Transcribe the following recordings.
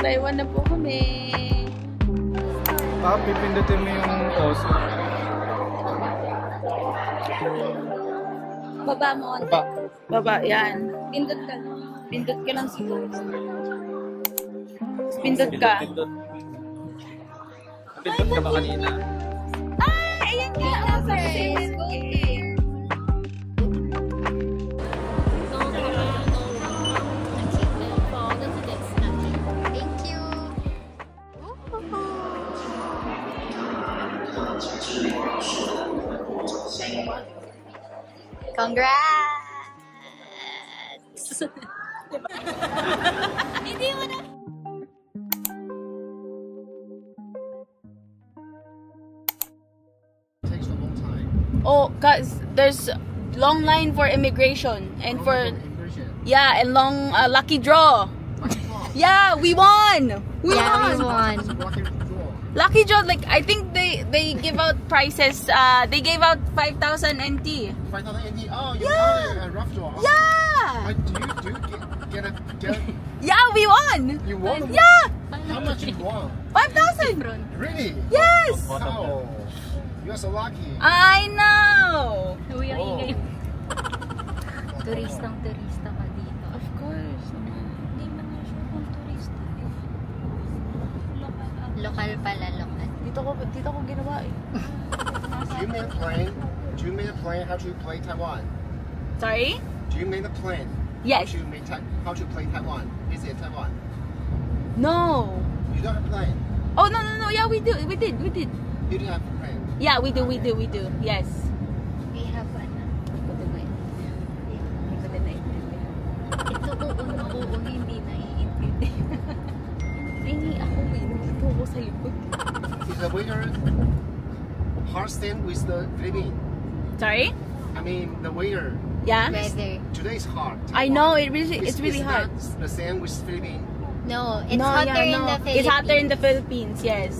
Taiwan na po kami. Pipindutin mo yung oso. Baba mo. Baba, yan. Pindot ka. Pindot ka lang siguro. Pindot ka. Pindot ka ba kanina? Ay, ayan nga. Sir. Congrats! Hindi mo na. Takes a long time. Oh, cause there's long line for immigration and for Yeah. and long lucky draw. Yeah, we won. We Yeah, we won. won. Lucky draw, like I think they give out prizes. They gave out 5,000 NT. 5,000 NT. Oh, you Yeah. won a rough draw. Yeah. Do you get a Yeah, we won. you won? Yeah, How much you won? 5,000. Really? Yes. Oh, you're so lucky. I know. Uy, ang Oh. ingay. Turistang turista ka dito. Of course. Hindi man na siya kung turista. Lokal pala, lokal. Dito ko ginawa eh. Do you make a plan? Do you make a plan how to play Taiwan? Sorry? Do you make a plan? Yes. How to play Taiwan? Is it Taiwan? No. You don't have a plan. Oh no. Yeah, we did. You didn't have a plan. Yeah, we do. Yes. We have ito oo, hindi naiintindihan. Ay, ako may nandito ako sa likod. Is the winter hard stand with the Philippines? Sorry? I mean the winter. Yeah? Weather. Today is hard. I know, it's really Is hard. that the same with Philippines? No, it's hotter in the Philippines. It's hotter in the Philippines, yes.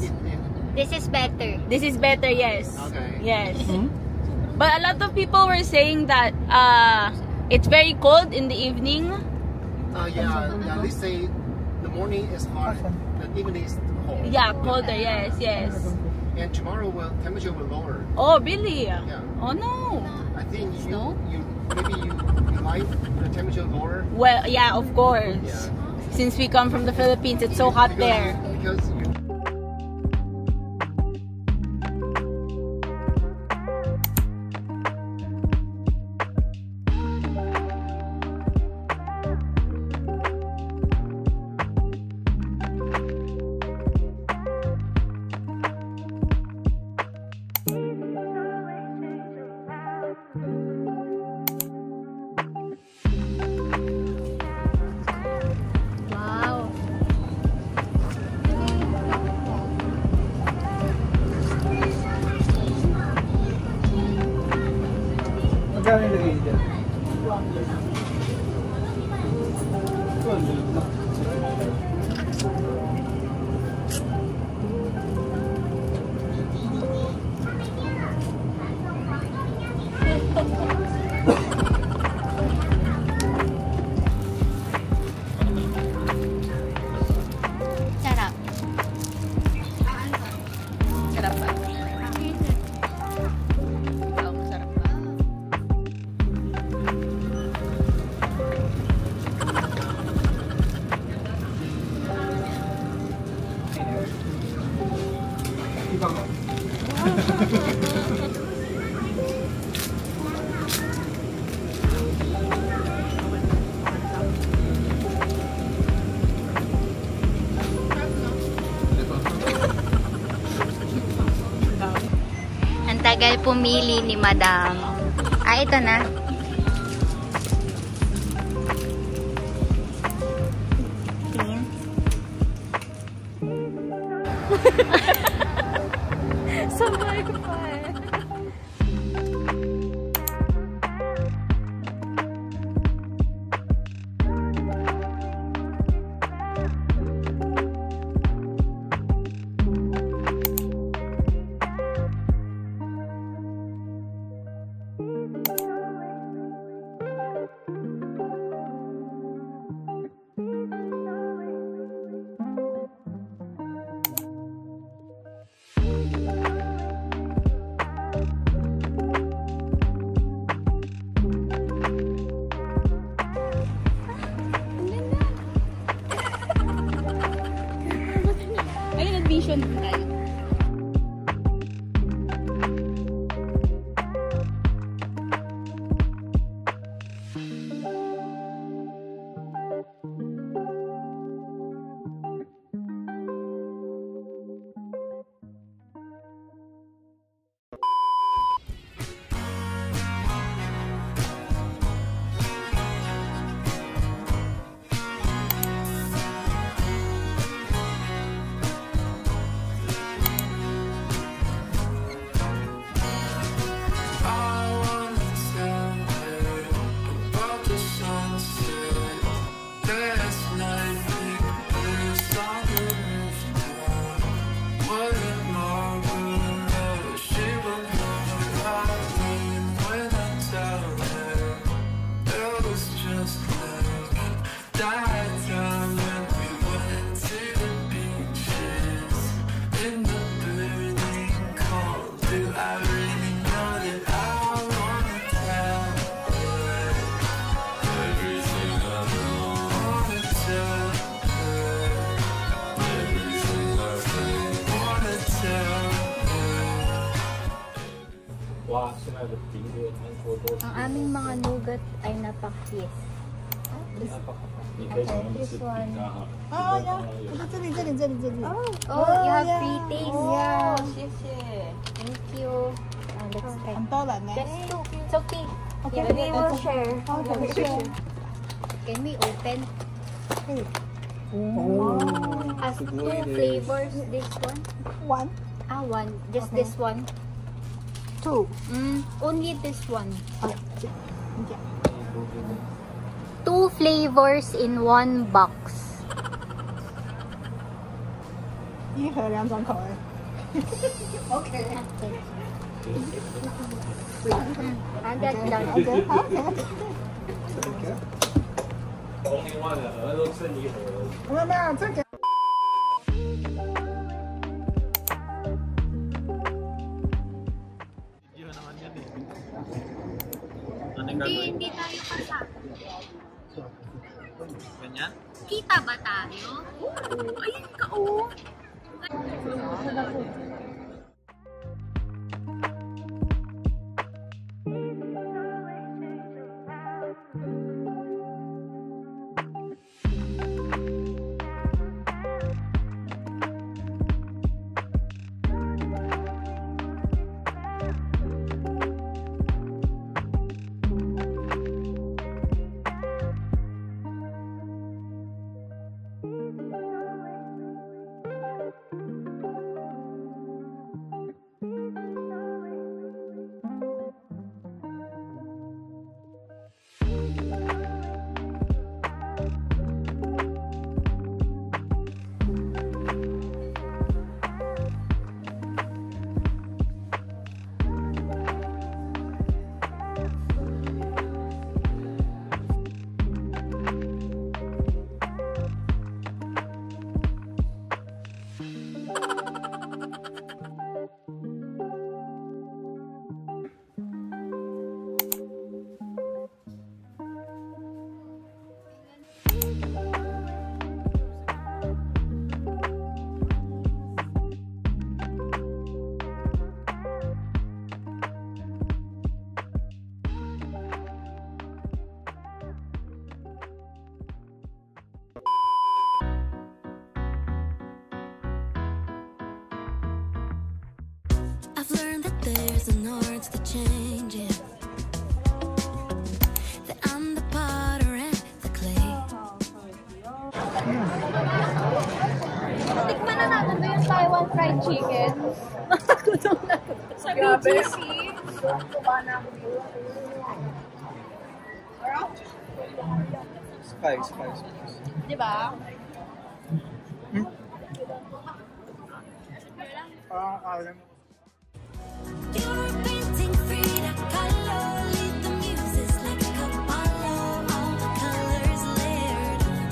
This is better. This is better, yes. Okay. Yes. But a lot of people were saying that it's very cold in the evening. Yeah. They say the morning is hot, the evening is cold. Yeah, colder, yes. And tomorrow temperature will lower. Oh, really? Yeah. Oh, no. I think Snow? you like the temperature lower. Well, yeah, of course. Yeah. Since we come from the Philippines, it's so hot there. Because Wow. Magkano nilagay dyan? Sarap. Sarap ba? Oo, masarap ba? Ibang. Ang tagal pumili ni Madam. Ito na. Tingin. Sabay ko pa eh. Ang aming mga nougat ay napakis. This one. Oh, yeah. Oh, you have free taste. Yeah. Thank you. Let's try. Ang tola, ne? Just two. It's okay. Okay, Yeah, we will share. Okay, share. Can we open? Oh. Has two flavors. This one. One, One. Just Okay. this one. two. Only this one. Okay. Two flavors in one box. 一盒2种口味。OK。 Agad lang. OK， 好。 Only one 的，都吃你盒。没有，这个。 Hindi tayo kasama. Ganyan? Kita ba tayo? Ayun ka, oh. I've learned that there's an art to changing, that I'm the potter and the clay. Tikman na natin ba yung Taiwan fried chicken? Gutom na. Sa BGC. Spice. Diba? Alam mo. You're painting Frida Kahlo, lead the muses like a Apollo, all the colors layered on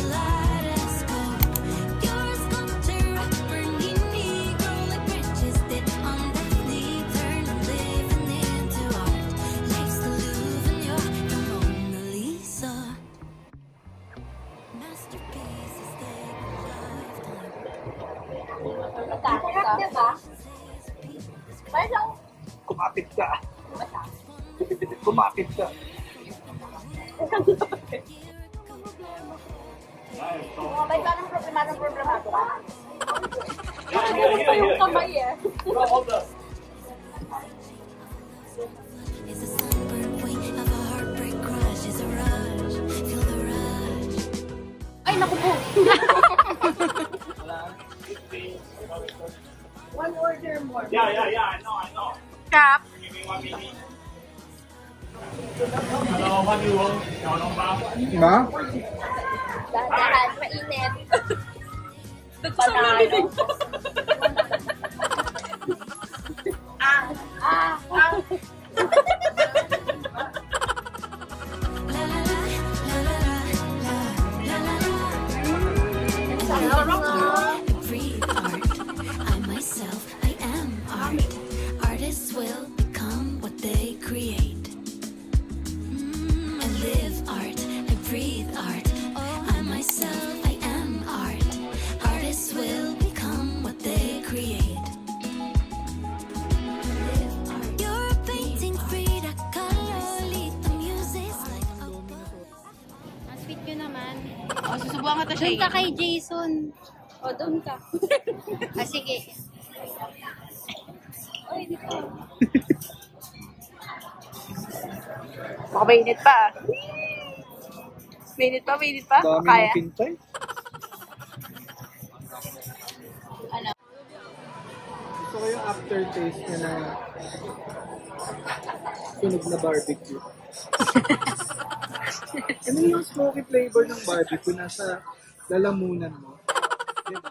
kaleidoscope. You're a sculptor of burning negro like branches that on Daphne turn and living into art. Life's the Louvre and you're the Mona Lisa. Masterpieces take a lifetime. Diba? Kumapit ka. Kumapit ka. May parang problemado ka. Here. Kamay eh. Bro, hold up. It's a sunburned wing of a heartbreak crush. It's a rush. Feel the rush. Ay, naku po. One order more. Yeah, I know. Cap. Give me 1 minute. Hello, what do you want? Xiaolong bao. Ma? Dahan, mainit. Panalo. La la la, la la la, la la la. I breathe art. I myself, I am art. Artists will become what they create. I live art. I breathe art. I myself, I am art. Artists will become what they create. You're a painting, Frida Kahlo. Lead the music like Ang sweet nyo naman. O, susubukan ko to Doon siya. ka kay Jason. O, doon ka. Sige. Oy, dito. Baka mainit pa. Mainit pa? Dami Kaya. ng pintay. Ano? Gusto ko yung aftertaste niya na sunog na barbecue. Ano yung smoky flavor ng barbecue nasa lalamunan mo? Diba?